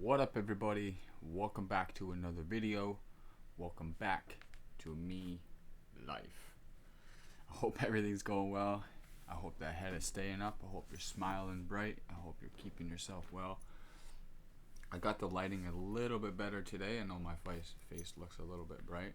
What up, everybody? Welcome back to another video. Welcome back to me life. I hope everything's going well. I hope that head is staying up. I hope you're smiling bright. I hope you're keeping yourself well. I got the lighting a little bit better today. I know my face looks a little bit bright,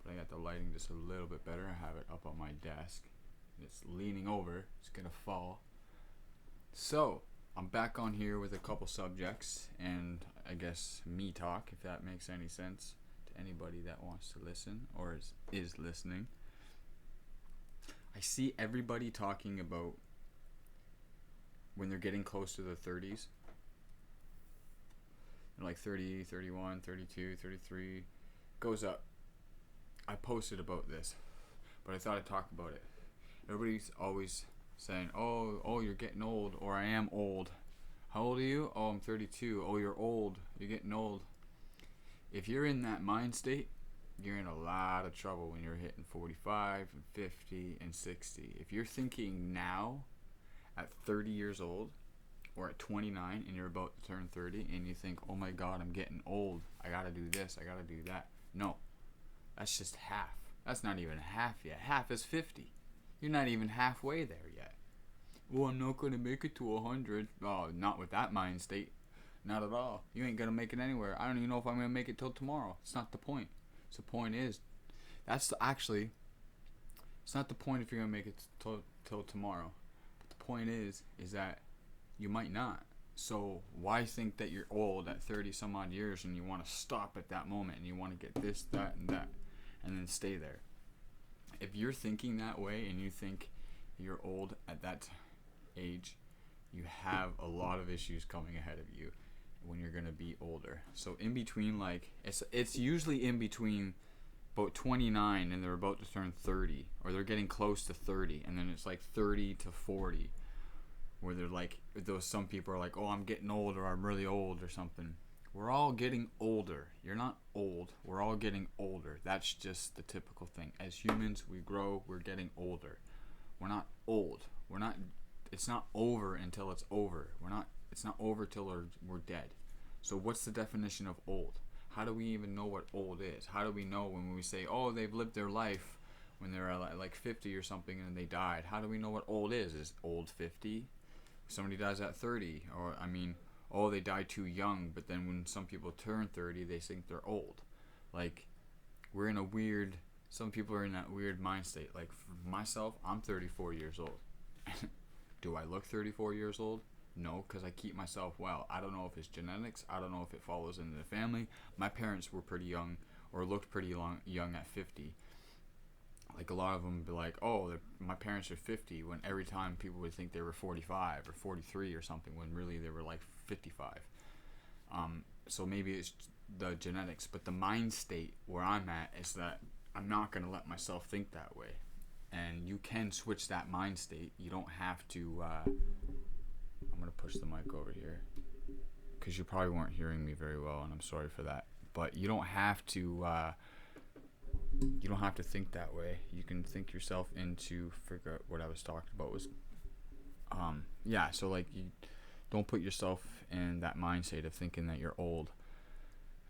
but I got the lighting just a little bit better. I have it up on my desk. It's leaning over. It's gonna fall. So I'm back on here with a couple subjects and I guess me talk, if that makes any sense to anybody that wants to listen or is listening. I see everybody talking about when they're getting close to their 30s. They're like 30, 31, 32, 33. Goes up. I posted about this, but I thought I'd talk about it. Everybody's always saying, oh, you're getting old, or I am old. How old are you? Oh, I'm 32. Oh, you're old. You're getting old. If you're in that mind state, you're in a lot of trouble when you're hitting 45 and 50 and 60. If you're thinking now at 30 years old or at 29 and you're about to turn 30 and you think, oh my God, I'm getting old. I gotta do this. I gotta do that. No, that's just half. That's not even half yet. Half is 50. You're not even halfway there yet. Well, I'm not going to make it to 100. Oh, not with that mind state. Not at all. You ain't going to make it anywhere. I don't even know if I'm going to make it till tomorrow. It's not the point. So the point is, it's not the point if you're going to make it till tomorrow. But the point is that you might not. So why think that you're old at 30 some odd years and you want to stop at that moment and you want to get this, that, and that, and then stay there? If you're thinking that way and you think you're old at that age, you have a lot of issues coming ahead of you when you're going to be older. So in between, like, it's usually in between about 29 and they're about to turn 30, or they're getting close to 30, and then it's like 30 to 40 where they're like, some people are like, oh, I'm getting old, or I'm really old, or something. We're all getting older. You're not old. We're all getting older. That's just the typical thing. As humans, we grow. We're getting older. We're not old. It's not over until it's over. It's not over till we're dead. So what's the definition of old? How do we even know what old is? How do we know when we say, oh, they've lived their life when they're like 50 or something and they died? How do we know what old is? Is old 50? Somebody dies at 30, oh, they die too young, but then when some people turn 30, they think they're old. Like, some people are in that weird mind state. Like, for myself, I'm 34 years old. Do I look 34 years old? No, because I keep myself well. I don't know if it's genetics. I don't know if it follows into the family. My parents were pretty young, or looked pretty young at 50. Like, a lot of them be like, oh, my parents are 50, when every time people would think they were 45 or 43 or something, when really they were like 55. So maybe it's the genetics, but the mind state where I'm at is that I'm not going to let myself think that way. And you can switch that mind state. You don't have to, I'm going to push the mic over here because you probably weren't hearing me very well, and I'm sorry for that. But you don't have to think that way. You can think yourself into, figure out what I was talking about was, so like, you don't put yourself in that mindset of thinking that you're old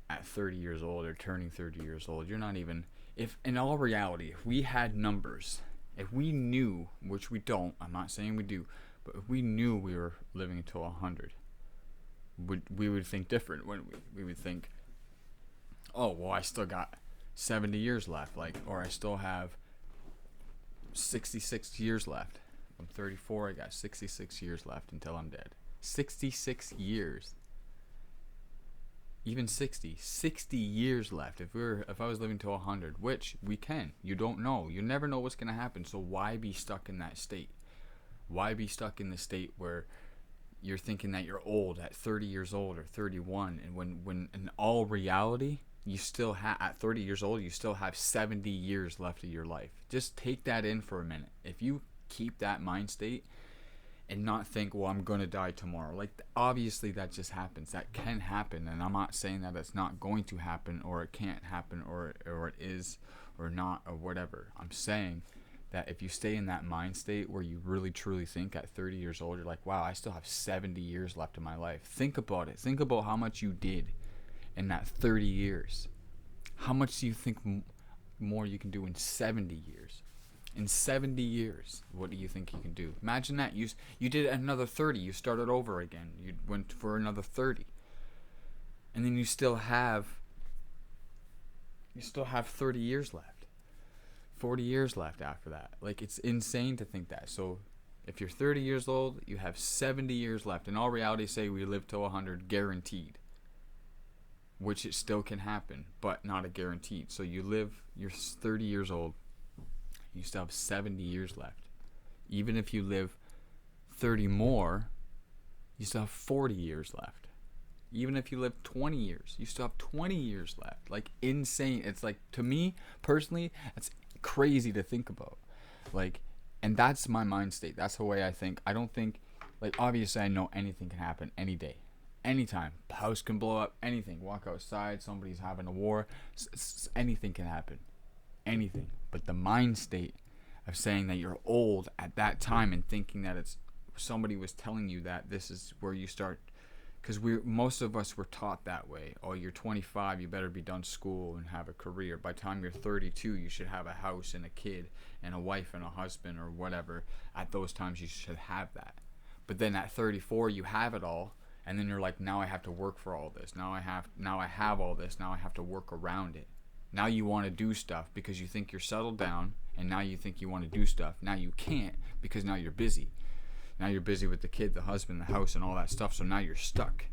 at 30 years old or turning 30 years old. You're not even, if in all reality, if we had numbers, if we knew, which we don't, I'm not saying we do, but if we knew we were living until 100, we would think different, wouldn't we? We would think, oh, well, I still got 70 years left, or I still have 66 years left. I'm 34, I got 66 years left until I'm dead. 66 years. Even 60 years left. If I was living to 100, which we can. You don't know. You never know what's going to happen. So why be stuck in that state? Why be stuck in the state where you're thinking that you're old at 30 years old or 31, and when in all reality, you still have, at 30 years old, you still have 70 years left of your life. Just take that in for a minute. If you keep that mind state and not think, well, I'm going to die tomorrow. Like, obviously that just happens. That can happen, and I'm not saying that it's not going to happen, or it can't happen, or it is, or not, or whatever. I'm saying that if you stay in that mind state where you really truly think at 30 years old, you're like, wow, I still have 70 years left in my life. Think about it. Think about how much you did in that 30 years. How much do you think more you can do in 70 years? In 70 years, what do you think you can do? Imagine that. You did another 30. You started over again. You went for another 30. And then you still have 30 years left. 40 years left after that. Like, it's insane to think that. So if you're 30 years old, you have 70 years left. In all reality, say we live till 100 guaranteed, which it still can happen, but not a guaranteed. So you're 30 years old, you still have 70 years left. Even if you live 30 more, you still have 40 years left. Even if you live 20 years, you still have 20 years left. Like, insane. It's like, to me personally, that's crazy to think about. Like, and that's my mind state. That's the way I think. I don't think, like, obviously I know anything can happen any day, anytime. House can blow up, anything. Walk outside, somebody's having a war, anything can happen, anything. But the mind state of saying that you're old at that time and thinking that it's somebody was telling you that this is where you start. Because most of us were taught that way. Oh, you're 25, you better be done school and have a career. By the time you're 32, you should have a house and a kid and a wife and a husband or whatever. At those times, you should have that. But then at 34, you have it all, and then you're like, now I have to work for all this. Now I have all this. Now I have to work around it. Now you want to do stuff because you think you're settled down, and now you think you want to do stuff. Now you can't because now you're busy. Now you're busy with the kid, the husband, the house, and all that stuff. So now you're stuck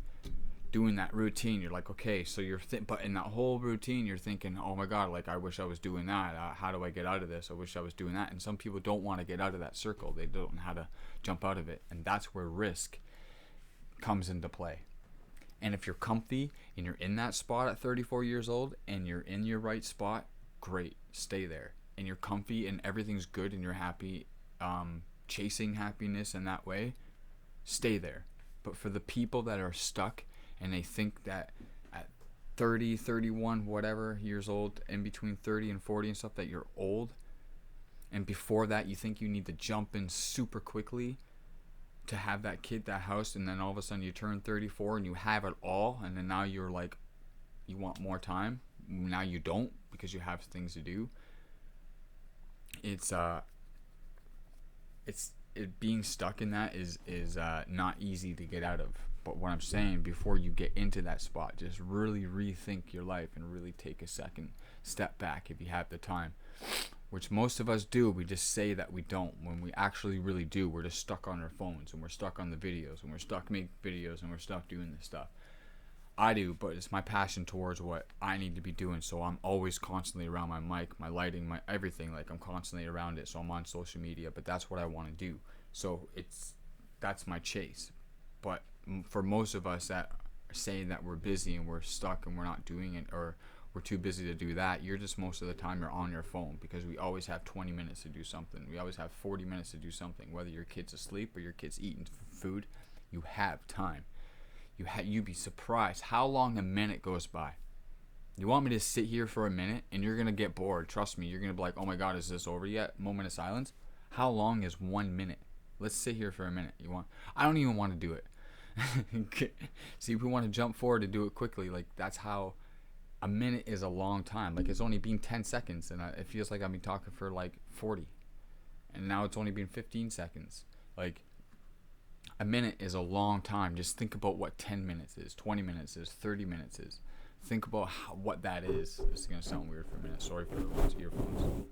doing that routine. You're like, okay, so but in that whole routine, you're thinking, oh my God, like, I wish I was doing that. How do I get out of this? I wish I was doing that. And some people don't want to get out of that circle. They don't know how to jump out of it. And that's where risk comes into play. And if you're comfy and you're in that spot at 34 years old and you're in your right spot, great, stay there. And you're comfy and everything's good and you're happy, chasing happiness in that way, stay there. But for the people that are stuck and they think that at 30, 31, whatever years old, in between 30 and 40 and stuff, that you're old, and before that you think you need to jump in super quickly to have that kid, that house, and then all of a sudden you turn 34 and you have it all, and then now you're like, you want more time. Now you don't because you have things to do. Being stuck in that is not easy to get out of. But what I'm saying, before you get into that spot, just really rethink your life and really take a second step back if you have the time, which most of us do. We just say that we don't, when we actually really do. We're just stuck on our phones and we're stuck on the videos and we're stuck making videos and we're stuck doing this stuff. I do, but it's my passion towards what I need to be doing. So I'm always constantly around my mic, my lighting, my everything. Like, I'm constantly around it. So I'm on social media, but that's what I want to do. So that's my chase. But for most of us that are saying that we're busy and we're stuck and we're not doing it, or we're too busy to do that, you're just, most of the time you're on your phone, because we always have 20 minutes to do something. We always have 40 minutes to do something. Whether your kid's asleep or your kid's eating food, you have time. You'd be surprised how long a minute goes by. You want me to sit here for a minute and you're going to get bored. Trust me, you're going to be like, oh my God, is this over yet? Moment of silence. How long is 1 minute? Let's sit here for a minute. I don't even want to do it. See, if we want to jump forward to do it quickly, like, that's how a minute is a long time. Like, it's only been 10 seconds and it feels like I've been talking for like 40. And now it's only been 15 seconds. Like, a minute is a long time. Just think about what 10 minutes is, 20 minutes is, 30 minutes is. Think about what that is. This is going to sound weird for a minute. Sorry for those earphones.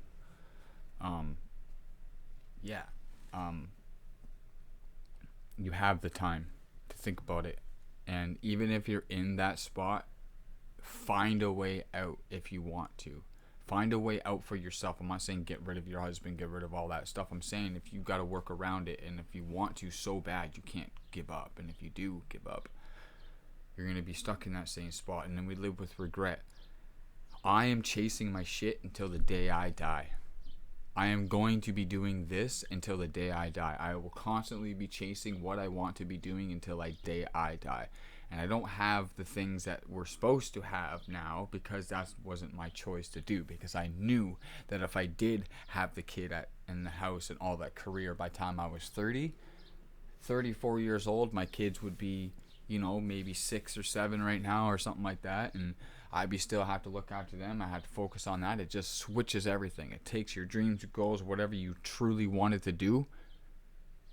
You have the time to think about it. And even if you're in that spot, find a way out if you want to. Find a way out for yourself. I'm not saying get rid of your husband, get rid of all that stuff. I'm saying if you got to work around it, and if you want to so bad, you can't give up. And if you do give up, you're going to be stuck in that same spot. And then we live with regret. I am chasing my shit until the day I die. I am going to be doing this until the day I die. I will constantly be chasing what I want to be doing until I die. And I don't have the things that we're supposed to have now because that wasn't my choice to do. Because I knew that if I did have the kid in the house and all that career by the time I was 34 years old, my kids would be, maybe 6 or 7 right now or something like that. And I'd still have to look after them. I had to focus on that. It just switches everything. It takes your dreams, your goals, whatever you truly wanted to do,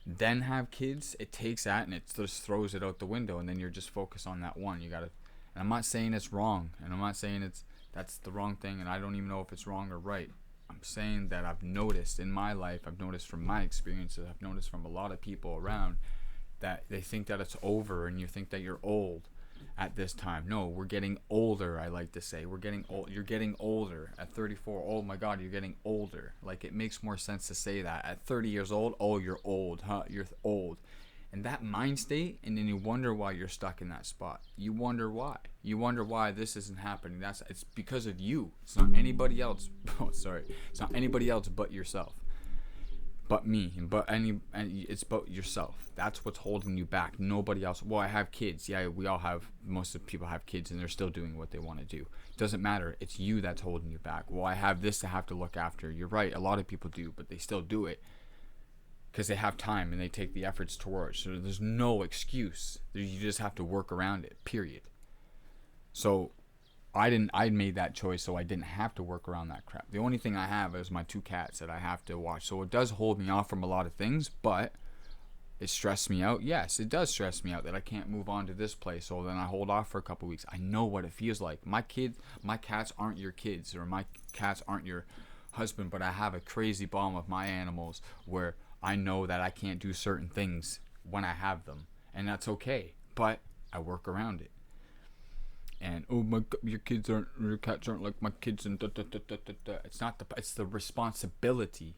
then have kids. It takes that and it just throws it out the window, and then you're just focused on that one. You gotta. And I'm not saying it's wrong, and I'm not saying that's the wrong thing, and I don't even know if it's wrong or right. I'm saying that I've noticed in my life, I've noticed from my experiences, I've noticed from a lot of people around that they think that it's over, and you think that you're old at this time. No, we're getting older. I like to say we're getting old. You're getting older at 34. Oh my God, you're getting older. Like, it makes more sense to say that at 30 years old. Oh, you're old, huh? You're old, and that mind state, and then you wonder why you're stuck in that spot. You wonder why. You wonder why this isn't happening. It's because of you. It's not anybody else. Oh, sorry. It's not anybody else but yourself. But me, and it's about yourself. That's what's holding you back. Nobody else. Well, I have kids. Yeah, we all have. Most of the people have kids, and they're still doing what they want to do. Doesn't matter. It's you that's holding you back. Well, I have this to have to look after. You're right. A lot of people do, but they still do it because they have time and they take the efforts towards. So there's no excuse. You just have to work around it. Period. So I made that choice so I didn't have to work around that crap. The only thing I have is my 2 cats that I have to watch. So it does hold me off from a lot of things, but it stressed me out. Yes, it does stress me out that I can't move on to this place. So then I hold off for a couple weeks. I know what it feels like. My cats aren't your kids, or my cats aren't your husband, but I have a crazy bond with my animals where I know that I can't do certain things when I have them, and that's okay. But I work around it. And your cats aren't like my kids, and it's the responsibility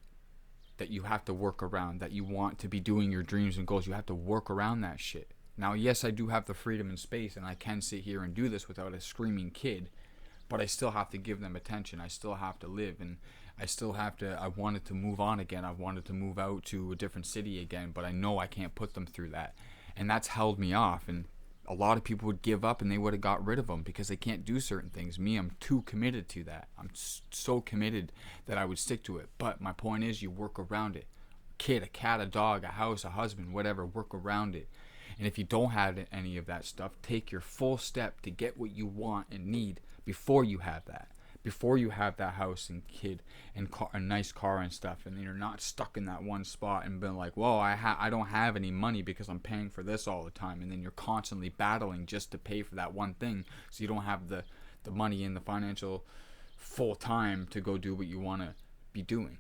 that you have to work around, that you want to be doing your dreams and goals. You have to work around that shit. Now, yes, I do have the freedom and space, and I can sit here and do this without a screaming kid, but I still have to give them attention. I still have to live, and I wanted to move on again. I wanted to move out to a different city again, but I know I can't put them through that, and that's held me off. And a lot of people would give up and they would have got rid of them because they can't do certain things. Me, I'm too committed to that. I'm so committed that I would stick to it. But my point is, you work around it. A cat, a dog, a house, a husband, whatever, work around it. And if you don't have any of that stuff, take your full step to get what you want and need before you have that. Before you have that house and kid and a nice car and stuff, and then you're not stuck in that one spot and being like, well, I don't have any money because I'm paying for this all the time, and then you're constantly battling just to pay for that one thing, so you don't have the money and the financial full time to go do what you want to be doing.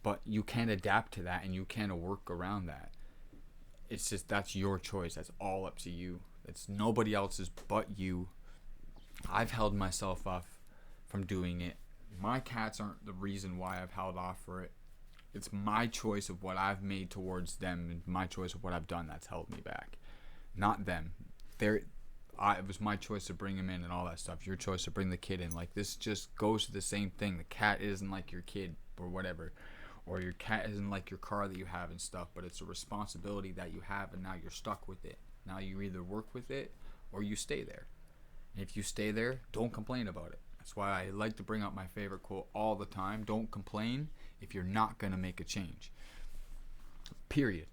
But you can adapt to that, and you can work around that. It's just, that's your choice. That's all up to you. It's nobody else's but you. I've held myself off from doing it. My cats aren't the reason why I've held off for it. It's my choice of what I've made towards them, and my choice of what I've done that's held me back. Not them. It was my choice to bring him in and all that stuff. Your choice to bring the kid in. Like, this just goes to the same thing. The cat isn't like your kid or whatever. Or your cat isn't like your car that you have and stuff. But it's a responsibility that you have, and now you're stuck with it. Now you either work with it or you stay there. And if you stay there, don't complain about it. That's why I like to bring up my favorite quote all the time. Don't complain if you're not going to make a change. Period.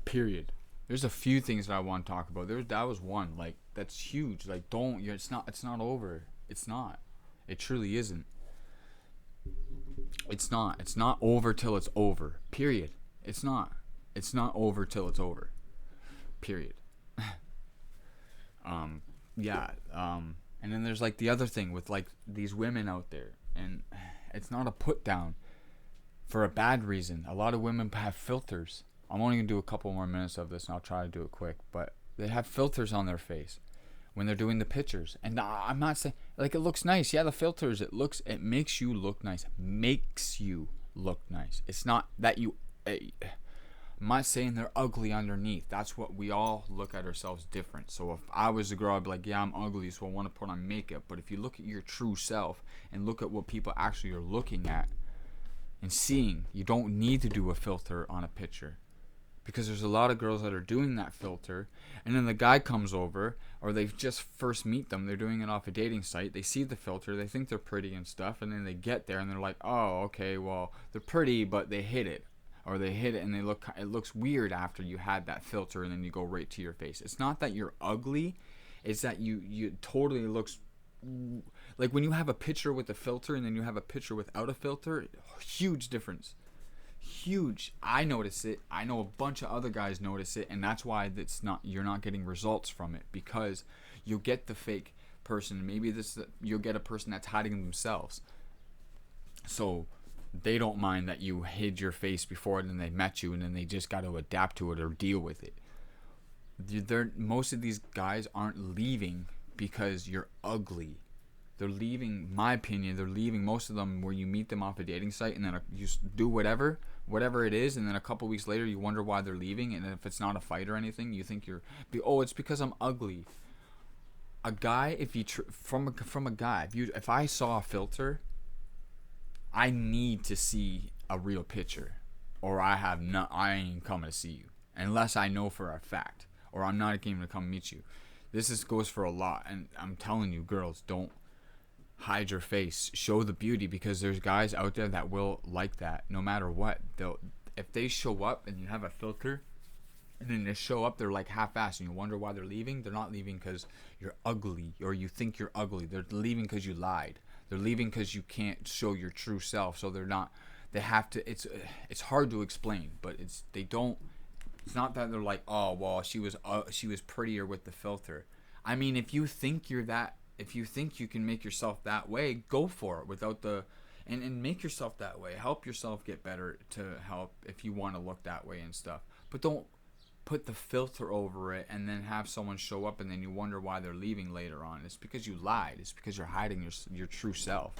Period. There's a few things that I want to talk about. That was one. Like, that's huge. Like, it's not over. It's not. It truly isn't. It's not. It's not over till it's over. Period. It's not. It's not over till it's over. Period. And then there's like the other thing with like these women out there, and it's not a put down for a bad reason. A lot of women have filters. I'm only gonna do a couple more minutes of this, and I'll try to do it quick, but they have filters on their face when they're doing the pictures. And I'm not saying, like, it looks nice. Yeah, the filters, it makes you look nice. Makes you look nice. It's not that you I'm not saying they're ugly underneath. That's what we all look at ourselves different. So if I was a girl, I'd be like, yeah, I'm ugly, so I want to put on makeup. But if you look at your true self and look at what people actually are looking at and seeing, you don't need to do a filter on a picture. Because there's a lot of girls that are doing that filter, and then the guy comes over, or they just first meet them, they're doing it off a dating site, they see the filter, they think they're pretty and stuff, and then they get there and they're like, oh, okay, well, they're pretty, but they hit it. Or they hit it and it looks weird after you had that filter, and then you go right to your face. It's not that you're ugly, it's that you totally looks like when you have a picture with a filter and then you have a picture without a filter, huge difference. Huge. I notice it. I know a bunch of other guys notice it, and that's why you're not getting results from it, because you'll get the fake person. Maybe you'll get a person that's hiding themselves. So they don't mind that you hid your face before and then they met you, and then they just got to adapt to it or deal with it. Most of these guys aren't leaving because you're ugly. They're leaving, my opinion, most of them where you meet them off a dating site, and then you do whatever it is, and then a couple weeks later you wonder why they're leaving, and if it's not a fight or anything, you think it's because I'm ugly. A guy, from a guy, if I saw a filter, I need to see a real picture, or I ain't coming to see you unless I know for a fact, or I'm not even gonna come meet you. This goes for a lot, and I'm telling you, girls, don't hide your face, show the beauty, because there's guys out there that will like that no matter what. If they show up and you have a filter, and then they show up, they're like half-assed, and you wonder why they're leaving. They're not leaving because you're ugly, or you think you're ugly. They're leaving because you lied. They're leaving because you can't show your true self. So they have to. It's hard to explain, but it's not that they're like, oh well, she was prettier with the filter. I mean, if you think you can make yourself that way, go for it and make yourself that way. Help yourself get better to help if you want to look that way and stuff. But don't put the filter over it and then have someone show up and then you wonder why they're leaving later on. It's because you lied. It's because you're hiding your true self.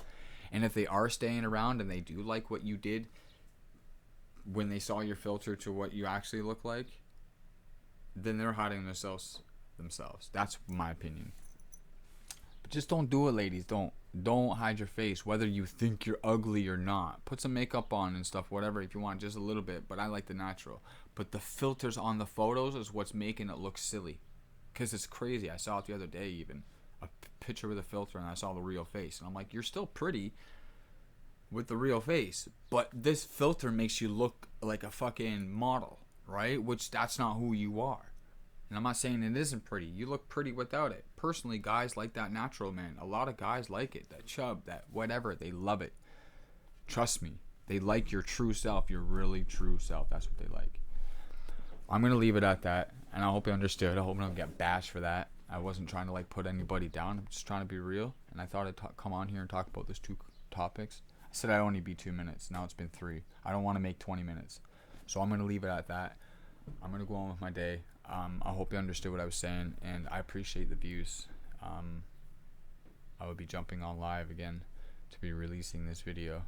And if they are staying around and they do like what you did when they saw your filter to what you actually look like, then they're hiding themselves. That's my opinion. But just don't do it, ladies. Don't hide your face, whether you think you're ugly or not. Put some makeup on and stuff, whatever, if you want, just a little bit. But I like the natural. But the filters on the photos is what's making it look silly. Because it's crazy. I saw it the other day even. A picture with a filter and I saw the real face. And I'm like, you're still pretty with the real face. But this filter makes you look like a fucking model, right? Which that's not who you are. And I'm not saying it isn't pretty. You look pretty without it. Personally, guys like that natural, man. A lot of guys like it. That chub, that whatever. They love it. Trust me. They like your true self. Your really true self. That's what they like. I'm going to leave it at that. And I hope you understood. I hope I don't get bashed for that. I wasn't trying to put anybody down. I'm just trying to be real. And I thought I'd come on here and talk about those two topics. I said I'd only be 2 minutes. Now it's been 3. I don't want to make 20 minutes. So I'm going to leave it at that. I'm going to go on with my day. I hope you understood what I was saying, and I appreciate the views. I will be jumping on live again to be releasing this video.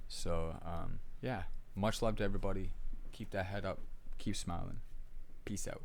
So, yeah, much love to everybody. Keep that head up. Keep smiling. Peace out.